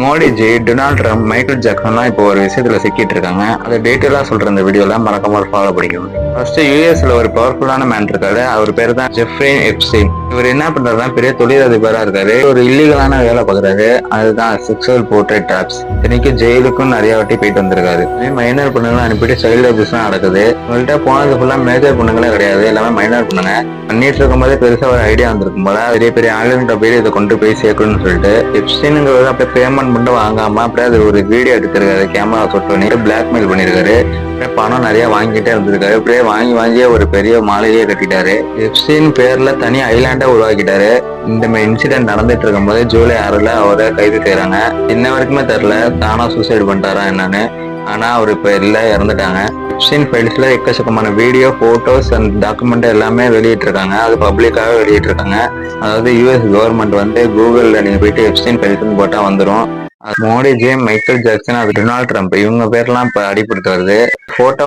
Modiji, Donald Trump, Michael ஜாக்சன்லாம் இப்போ ஒரு விஷயத்துல சிக்கிட்டு இருக்காங்க. அதை டீட்டெயிலா சொல்ற இந்த வீடியோல மறக்காம ஃபாலோ பண்ணிக்கோங்க. ஃபர்ஸ்ட் யூஎஸ்ல ஒரு பவர்ஃபுல்லான மேன் இருக்காரு. அவர் பேர் தான் ஜெஃப்ரி எப்ஸ்டீன். இவர் என்ன பண்றாருன்னா பெரிய தொழிலதிபரா இருக்காரு. ஒரு இல்லீகலான வேலை பாக்குறாரு. அதுதான் செக்ஷுவல் போர்ட்ரேட் ட்ராப்ஸ். இன்னைக்கு ஜெயிலுக்கும் நிறைய வாட்டி போயிட்டு வந்திருக்காரு. மைனர் பொண்ணுங்களை அனுப்பிட்டு சைல்டு அபியூஸ் தான் நடக்குது. உங்கள்கிட்ட போனது ஃபுல்லா மேஜர் பொண்ணுங்களே கிடையாது, எல்லாமே மைனர் பொண்ணுங்க. பண்ணிட்டு இருக்கும் போதே பெருசா ஒரு ஐடியா வந்திருக்கும் போல பெரிய பெரிய ஆளுங்கிட்ட போய் இதை கொண்டு போய் சேர்க்கணும்னு சொல்லிட்டு எப்ஸ்டீனுங்கிறது அப்படியே பேமெண்ட் மட்டும் வாங்காம அப்படியே அது ஒரு வீடியோ எடுத்திருக்காரு. கேமரா ஷூட் பண்ணி பிளாக்மெயில் பண்ணிருக்காரு. பணம் நிறைய வாங்கிட்டே இருந்திருக்காரு. அப்படியே வாங்கியே ஒரு பெரிய மாலையே கட்டிட்டாரு. எப்ஸ்டீன் பேர்ல தனி ஐலாண்டா உருவாக்கிட்டாரு. இந்த மாதிரி இன்சிடென்ட் நடந்துட்டு இருக்கும் போது ஜூலை 6 அவரை கைது செய்யறாங்க. இன்ன வரைக்குமே தெரியல தானா சூசைட் பண்ணிட்டாரா என்னன்னு. ஆனா அவர் இப்ப இல்ல, இறந்துட்டாங்க. எப்ஸ்டீன் ஃபைல்ஸ்ல எக்கச்சக்கமான வீடியோ, போட்டோஸ் அண்ட் டாக்குமெண்ட் எல்லாமே வெளியிட்டிருக்காங்க. அது பப்ளிக்காக வெளியிட்டிருக்காங்க. அதாவது யூஎஸ் கவர்மெண்ட் வந்து கூகுள்ல நீங்க போயிட்டு எப்ஸ்டீன் ஃபைல்ஸ்ன்னு போட்டா வந்துடும். மோடிஜி, மைக்கேல் ஜாக்சன், அது டொனால்ட் ட்ரம்ப், இவங்க பேர்லாம் இப்ப அடிபட்டு வருது. போட்டோ